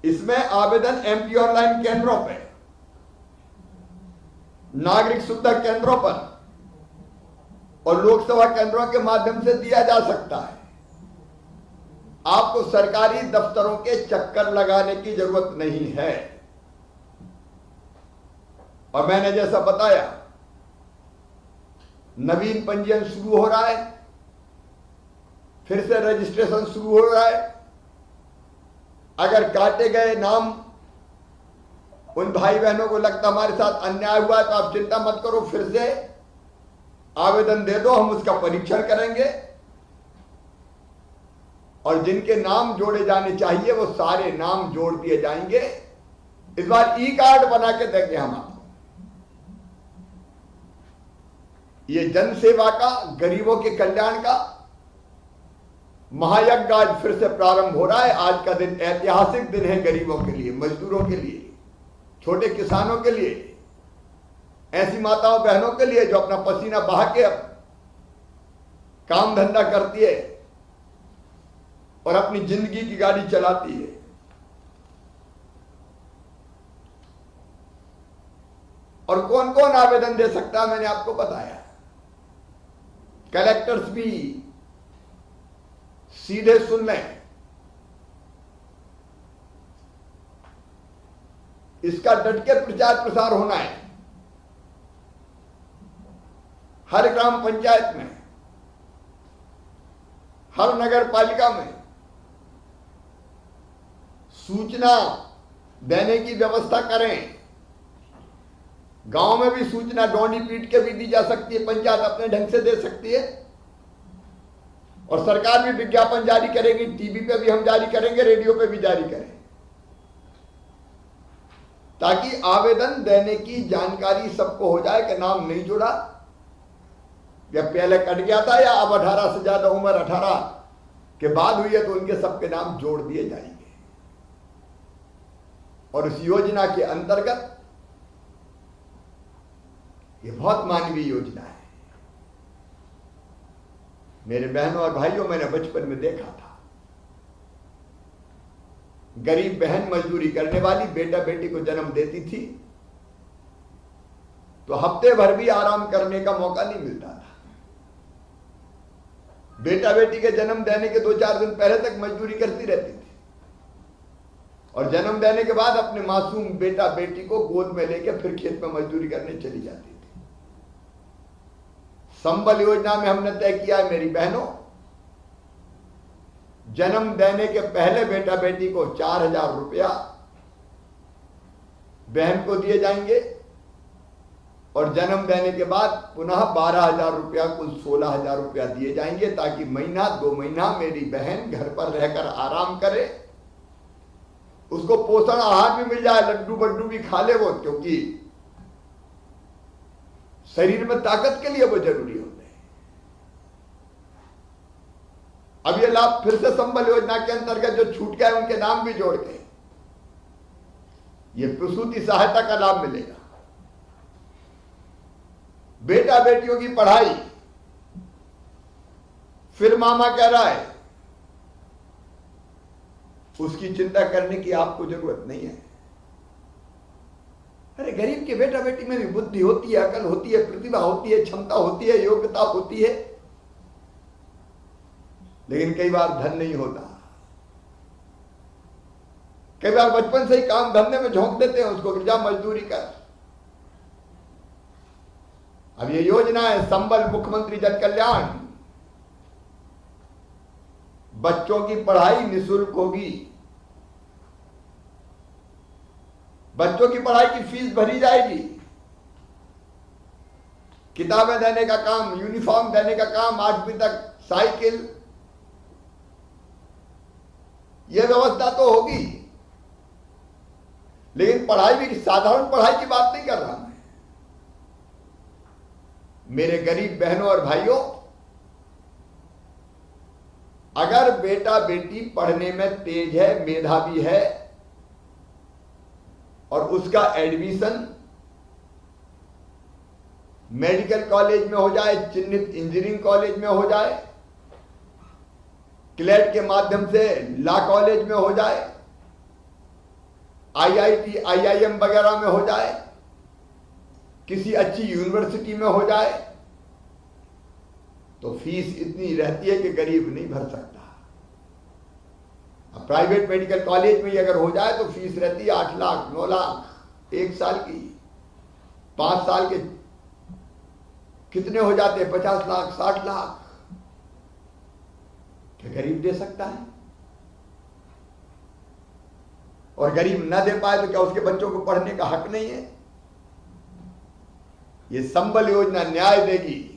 इसमें आवेदन एमपी ऑनलाइन केंद्रों पे, नागरिक सुविधा केंद्रों पर और लोकसभा केंद्रों के माध्यम से दिया जा सकता है। आपको सरकारी दफ्तरों के चक्कर लगाने की जरूरत नहीं है। और मैंने जैसा बताया, नवीन पंजीयन शुरू हो रहा है, फिर से रजिस्ट्रेशन शुरू हो रहा है। अगर काटे गए नाम उन भाई बहनों को लगता हमारे साथ अन्याय हुआ है, तो आप चिंता मत करो, फिर से आवेदन दे दो, हम उसका परीक्षण करेंगे। और जिनके नाम जोड़े जाने चाहिए वो सारे नाम जोड़ दिए जाएंगे। इस बार ई कार्ड बना के देंगे हम आपको। ये जन सेवा का, गरीबों के कल्याण का महायज्ञ आज फिर से प्रारंभ हो रहा है। आज का दिन ऐतिहासिक दिन है गरीबों के लिए, मजदूरों के लिए, छोटे किसानों के लिए, ऐसी माताओं बहनों के लिए जो अपना पसीना बहा के अब काम धंधा करती है और अपनी जिंदगी की गाड़ी चलाती है। और कौन कौन आवेदन दे सकता है मैंने आपको बताया। कलेक्टर्स भी सीधे सुन लें। इसका डट के प्रचार प्रसार होना है। हर ग्राम पंचायत में, हर नगर पालिका में सूचना देने की व्यवस्था करें। गांव में भी सूचना डोंडी पीट के भी दी जा सकती है, पंचायत अपने ढंग से दे सकती है, और सरकार भी विज्ञापन जारी करेगी, टीवी पे भी हम जारी करेंगे, रेडियो पे भी जारी करें, ताकि आवेदन देने की जानकारी सबको हो जाए कि नाम नहीं जुड़ा, या पहले कट गया था, या अब 18 से ज्यादा उम्र 18 के बाद हुई है तो उनके सबके नाम जोड़ दिए जाएंगे। और इस योजना के अंतर्गत ये बहुत मानवीय योजना है। मेरे बहनों और भाइयों, मैंने बचपन में देखा था, गरीब बहन मजदूरी करने वाली बेटा बेटी को जन्म देती थी तो हफ्ते भर भी आराम करने का मौका नहीं मिलता था। बेटा बेटी के जन्म देने के 2-4 दिन पहले तक मजदूरी करती रहती थी, और जन्म देने के बाद अपने मासूम बेटा बेटी को गोद में लेकर फिर खेत में मजदूरी करने चली जाती थी। संबल योजना में हमने तय किया है, मेरी बहनों, जन्म देने के पहले बेटा बेटी को 4,000 रुपया बहन को दिए जाएंगे, और जन्म देने के बाद पुनः 12,000 रुपया, कुल 16,000 रुपया दिए जाएंगे, ताकि महीना 2 महीना मेरी बहन घर पर रहकर आराम करे, उसको पोषण आहार भी मिल जाए, लड्डू बड्डू भी खा ले वो, क्योंकि शरीर में ताकत के लिए वो जरूरी होते हैं। अब ये लाभ फिर से संबल योजना के अंतर्गत जो छूट गए उनके नाम भी जोड़ के ये प्रसूति सहायता का लाभ मिलेगा। बेटा बेटियों की पढ़ाई, फिर मामा कह रहा है, उसकी चिंता करने की आपको जरूरत नहीं है। अरे गरीब के बेटा बेटी में भी बुद्धि होती है, अकल होती है, प्रतिभा होती है, क्षमता होती है, योग्यता होती है, लेकिन कई बार धन नहीं होता। कई बार बचपन से ही काम धंधे में झोंक देते हैं उसको कि जा मजदूरी कर। अब ये योजना है संबल मुख्यमंत्री जन कल्याण, बच्चों की पढ़ाई निःशुल्क होगी, बच्चों की पढ़ाई की फीस भरी जाएगी, किताबें देने का काम, यूनिफॉर्म देने का काम, 8वीं तक साइकिल, यह व्यवस्था तो होगी। लेकिन पढ़ाई भी साधारण पढ़ाई की बात नहीं कर रहा मैं। मेरे गरीब बहनों और भाइयों, अगर बेटा बेटी पढ़ने में तेज है, मेधावी है, और उसका एडमिशन मेडिकल कॉलेज में हो जाए, चिन्हित इंजीनियरिंग कॉलेज में हो जाए, क्लेट के माध्यम से लॉ कॉलेज में हो जाए, IIT IIM वगैरह में हो जाए, किसी अच्छी यूनिवर्सिटी में हो जाए, तो फीस इतनी रहती है कि गरीब नहीं भर सकता। अब प्राइवेट मेडिकल कॉलेज में अगर हो जाए तो फीस रहती है 8 लाख 9 लाख 1 साल की। 5 साल के कितने हो जाते हैं? 50 लाख 60 लाख। क्या गरीब दे सकता है? और गरीब ना दे पाए तो क्या उसके बच्चों को पढ़ने का हक नहीं है? ये संबल योजना न्याय देगी।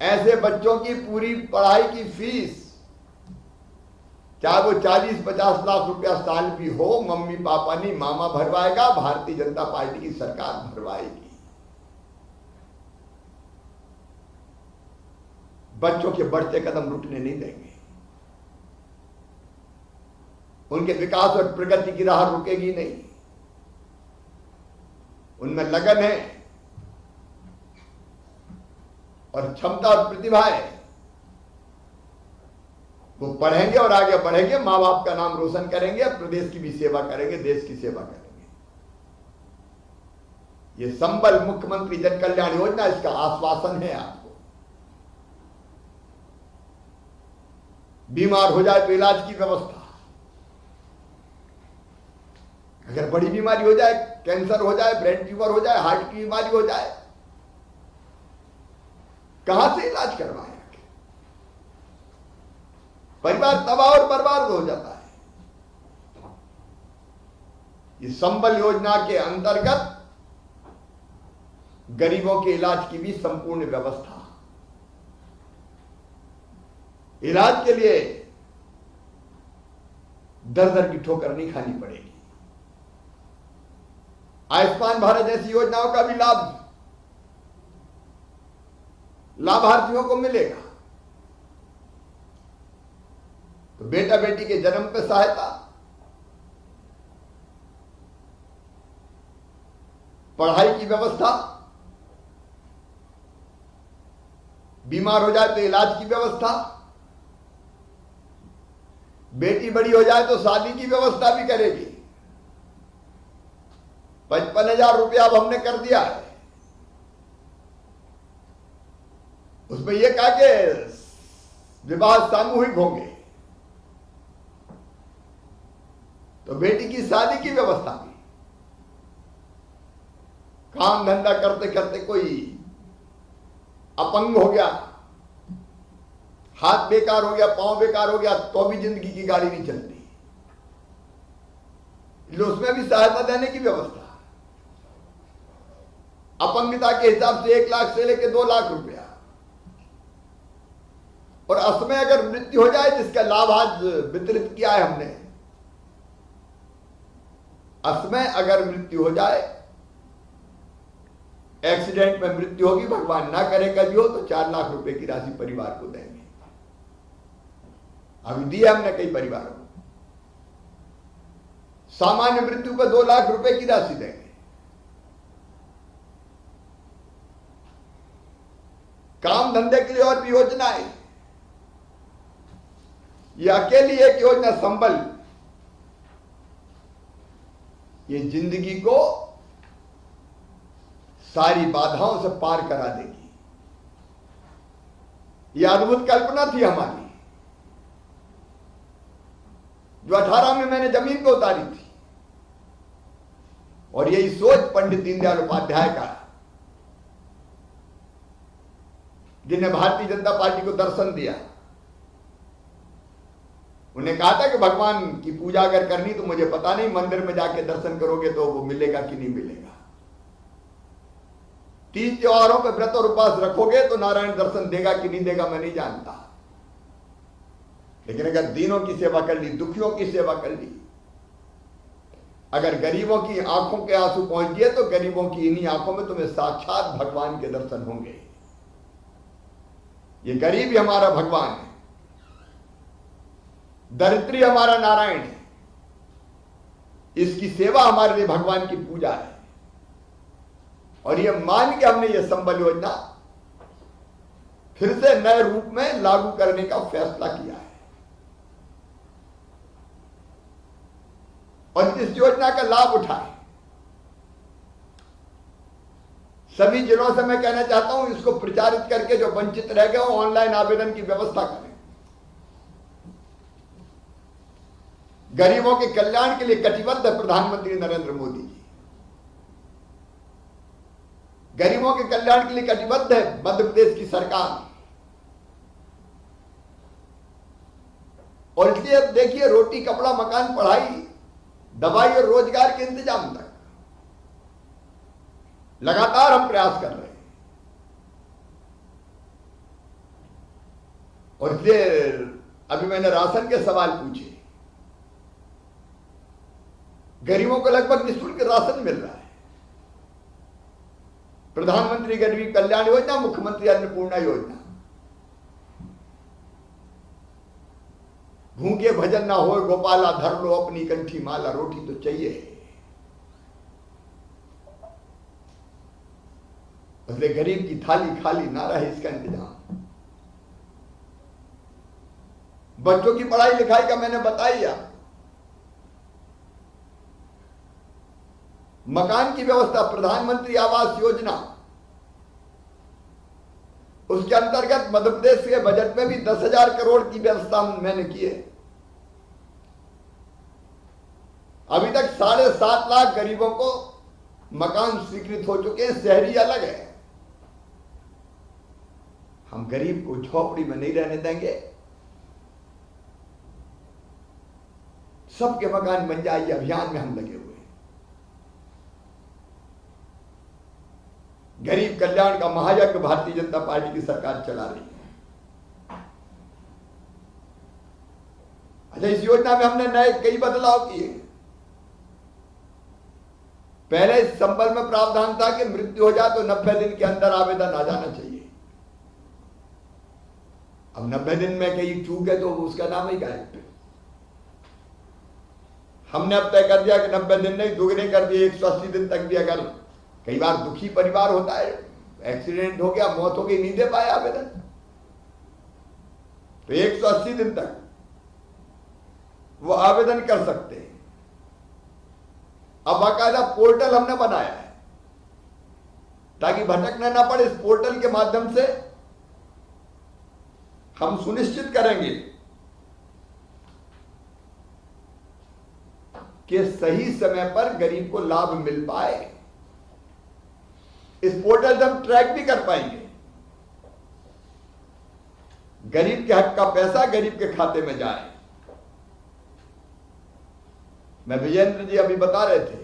ऐसे बच्चों की पूरी पढ़ाई की फीस, चाहे वो 40-50 लाख रुपया साल भी हो, मम्मी पापा नहीं, मामा भरवाएगा, भारतीय जनता पार्टी की सरकार भरवाएगी। बच्चों के बढ़ते कदम रुकने नहीं देंगे, उनके विकास और प्रगति की राह रुकेगी नहीं। उनमें लगन है और क्षमता और प्रतिभा है, वो पढ़ेंगे और आगे बढ़ेंगे, मां बाप का नाम रोशन करेंगे, प्रदेश की भी सेवा करेंगे, देश की सेवा करेंगे। ये संबल मुख्यमंत्री जन कल्याण योजना, इसका आश्वासन है आपको। बीमार हो जाए तो इलाज की व्यवस्था, अगर बड़ी बीमारी हो जाए, कैंसर हो जाए, ब्रेन ट्यूमर हो जाए, हार्ट की बीमारी हो जाए, कहां से इलाज करवाएं? परिवार तबाह और बर्बाद हो जाता है। इस संबल योजना के अंतर्गत गरीबों के इलाज की भी संपूर्ण व्यवस्था। इलाज के लिए दर दर की ठोकर नहीं खानी पड़ेगी। आयुष्मान भारत जैसी योजनाओं का भी लाभ लाभार्थियों को मिलेगा। तो बेटा बेटी के जन्म पे सहायता, पढ़ाई की व्यवस्था, बीमार हो जाए तो इलाज की व्यवस्था, बेटी बड़ी हो जाए तो शादी की व्यवस्था भी करेगी। 55,000 रुपया अब हमने कर दिया है। उसमें यह कहा कि विवाह सामूहिक होंगे, तो बेटी की शादी की व्यवस्था भी। काम धंधा करते करते कोई अपंग हो गया, हाथ बेकार हो गया, पांव बेकार हो गया, तो भी जिंदगी की गाड़ी नहीं चलती, उसमें भी सहायता देने की व्यवस्था। अपंगता के हिसाब से 1 लाख से लेकर 2 लाख रुपया। और असमय अगर मृत्यु हो जाए, जिसका लाभ आज वितरित किया है हमने, असमय अगर मृत्यु हो जाए, एक्सीडेंट में मृत्यु होगी, भगवान ना करे कभी हो, तो 4 लाख रुपए की राशि परिवार को देंगे। अभी दिया हमने कई परिवारों को। सामान्य मृत्यु पर 2 लाख रुपए की राशि देंगे। काम धंधे के लिए और भी योजनाएं। यह अकेली एक योजना संबल ये जिंदगी को सारी बाधाओं से पार करा देगी। यह अद्भुत कल्पना थी हमारी, जो 18 में मैंने जमीन को उतारी थी। और यही सोच पंडित दीनदयाल उपाध्याय का, जिन्हें भारतीय जनता पार्टी को दर्शन दिया। उन्हें कहा था कि भगवान की पूजा अगर करनी तो मुझे पता नहीं, मंदिर में जाके दर्शन करोगे तो वो मिलेगा कि नहीं मिलेगा। 30 त्योहारों पे व्रत और उपवास रखोगे तो नारायण दर्शन देगा कि नहीं देगा मैं नहीं जानता। लेकिन अगर दीनों की सेवा कर ली, दुखियों की सेवा कर ली, अगर गरीबों की आंखों के आंसू पहुंच गए, तो गरीबों की इन्हीं आंखों में तुम्हें साक्षात भगवान के दर्शन होंगे। ये गरीब ही हमारा भगवान है, दरिद्री हमारा नारायण है। इसकी सेवा हमारे लिए भगवान की पूजा है। और ये मान के हमने ये संबल योजना फिर से नए रूप में लागू करने का फैसला किया है। और इस योजना का लाभ उठाए। सभी जिलों से मैं कहना चाहता हूं, इसको प्रचारित करके जो वंचित रह गए ऑनलाइन आवेदन की व्यवस्था करें। गरीबों के कल्याण के लिए कटिबद्ध है प्रधानमंत्री नरेंद्र मोदी जी। गरीबों के कल्याण के लिए कटिबद्ध है मध्य प्रदेश की सरकार। और इसलिए अब देखिए, रोटी कपड़ा मकान पढ़ाई दवाई और रोजगार के इंतजाम तक लगातार हम प्रयास कर रहे हैं। और इसलिए अभी मैंने राशन के सवाल पूछे। गरीबों को लगभग निःशुल्क राशन मिल रहा है। प्रधानमंत्री गरीब कल्याण योजना, मुख्यमंत्री अन्नपूर्णा योजना। भूखे भजन ना हो गोपाला, धर लो अपनी कंठी माला। रोटी तो चाहिए, इसलिए गरीब की थाली खाली ना रहे, इसका इंतजाम। बच्चों की पढ़ाई लिखाई का मैंने बताया। मकान की व्यवस्था, प्रधानमंत्री आवास योजना, उसके अंतर्गत मध्य प्रदेश के बजट में भी 10,000 करोड़ की व्यवस्था मैंने की है। अभी तक 7.5 लाख गरीबों को मकान स्वीकृत हो चुके हैं। शहरी अलग है, हम गरीब को झोपड़ी में नहीं रहने देंगे। सबके मकान बन जाए, अभियान में हम लगे हुए हैं। गरीब कल्याण का महायज्ञ भारतीय जनता पार्टी की सरकार चला रही है। अच्छा, इस योजना में हमने नए कई बदलाव किए। पहले इस संबल में प्रावधान था कि मृत्यु हो जाए तो 90 दिन के अंदर आवेदन आ जाना चाहिए। अब 90 दिन में कहीं चूक है तो उसका नाम ही गायब। हमने अब तय कर दिया कि 90 दिन नहीं, दुगने कर दिए 180 दिन तक भी। अगर कई बार दुखी परिवार होता है, एक्सीडेंट हो गया, मौत हो गई, नहीं दे पाए आवेदन, तो 180 दिन तक वो आवेदन कर सकते हैं। अब बाकायदा पोर्टल हमने बनाया है ताकि भटकना ना पड़े। इस पोर्टल के माध्यम से हम सुनिश्चित करेंगे कि सही समय पर गरीब को लाभ मिल पाए। इस पोर्टल से हम ट्रैक भी कर पाएंगे। गरीब के हक का पैसा गरीब के खाते में जाए। मैं विजेंद्र जी अभी बता रहे थे,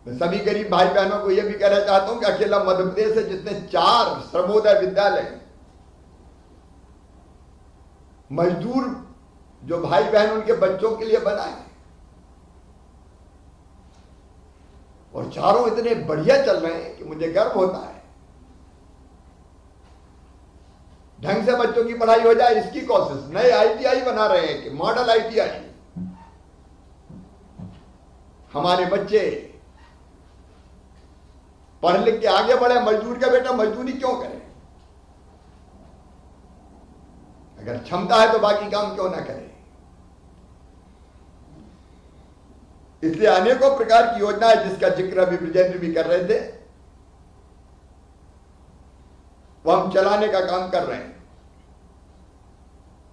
मैं सभी गरीब भाई बहनों को यह भी कहना चाहता हूं कि अकेला मध्य प्रदेश है जितने 4 श्रमोदय विद्यालय मजदूर जो भाई बहन उनके बच्चों के लिए बनाए, और चारों इतने बढ़िया चल रहे हैं कि मुझे गर्व होता है। ढंग से बच्चों की पढ़ाई हो जाए, इसकी कोशिश। नए ITI बना रहे हैं कि मॉडल ITI। हमारे बच्चे पढ़ लिख के आगे बढ़े। मजदूर का बेटा मजदूरी क्यों करे? अगर क्षमता है तो बाकी काम क्यों ना करे? इसलिए अनेकों प्रकार की योजना है जिसका जिक्र अभी विजेंद्र भी कर रहे थे, वो हम चलाने का काम कर रहे हैं।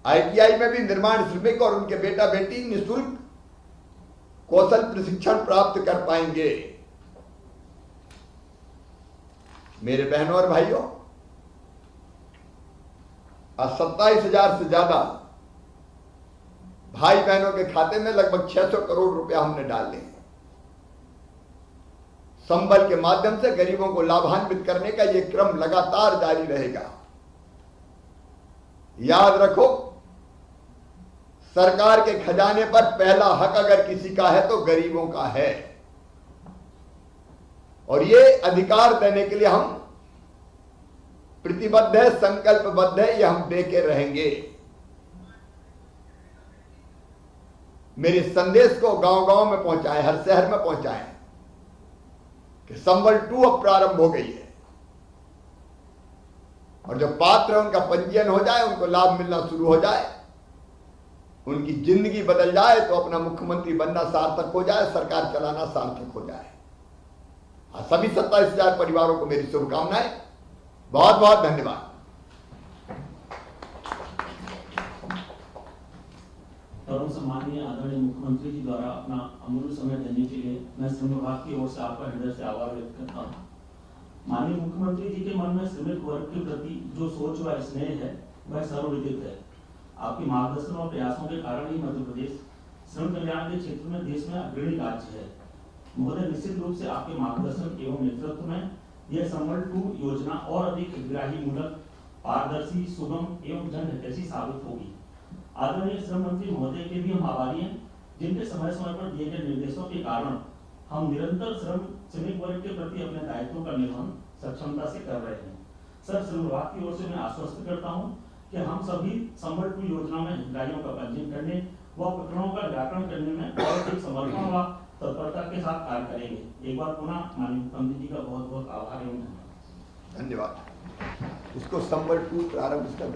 ITI में भी निर्माण श्रमिक और उनके बेटा बेटी निःशुल्क कौशल प्रशिक्षण प्राप्त कर पाएंगे। मेरे बहनों और भाइयों, आज 27,000 से ज्यादा भाई बहनों के खाते में लगभग 600 करोड़ रुपया हमने डाले हैं। संबल के माध्यम से गरीबों को लाभान्वित करने का यह क्रम लगातार जारी रहेगा। याद रखो, सरकार के खजाने पर पहला हक अगर किसी का है तो गरीबों का है, और ये अधिकार देने के लिए हम प्रतिबद्ध है, संकल्पबद्ध है, ये हम दे के रहेंगे। मेरे संदेश को गांव-गांव में पहुंचाएं, हर शहर में पहुंचाएं कि संबल 2 अब प्रारंभ हो गई है, और जो पात्र है उनका पंजीयन हो जाए, उनको लाभ मिलना शुरू हो जाए, उनकी जिंदगी बदल जाए, तो अपना मुख्यमंत्री बनना सार्थक हो जाए, सरकार चलाना सार्थक हो जाए। सभी 27,000 परिवारों को मेरी शुभकामनाएं। बहुत बहुत धन्यवाद। परम सम्मानीय आदरणीय मुख्यमंत्री जी द्वारा अपना अमूल्य समय देने के लिए मैं श्रम विभाग की ओर से आपका हृदय से आभार व्यक्त करता हूँ। माननीय मुख्यमंत्री जी के मन में श्रमिक वर्ग के प्रति जो सोच व स्नेह है वह सर्वविदित है। आपके मार्गदर्शन और प्रयासों के कारण ही मध्य प्रदेश श्रम कल्याण के क्षेत्र में देश में अग्रणी राज्य है। महोदय, निश्चित रूप से आपके मार्गदर्शन एवं नेतृत्व में यह संबल 2 योजना और अधिक हितग्राही मूलक, पारदर्शी, सुगम एवं जनहितैषी साबित होगी। आदरणीय श्रम मंत्री महोदय के भी हम आभारी हैं, जिनके समय समय पर दिए गए निर्देशों के कारण हम निरंतर श्रमिक वर्ग के प्रति अपने दायित्वों का निर्वहन सक्षमता से कर रहे हैं। सर, श्रम विभाग की ओर से मैं आश्वस्त करता हूं कि हम सभी संबल 2 योजना में हितग्राहियों का पंजीयन करने व प्रकरणों का निराकरण करने में और अधिक समर्पण व तत्परता के साथ कार्य करेंगे। एक बार पुनः माननीय मुख्यमंत्री जी का बहुत बहुत आभार एवं धन्यवाद। इसको संबल 2 प्रारंभ कर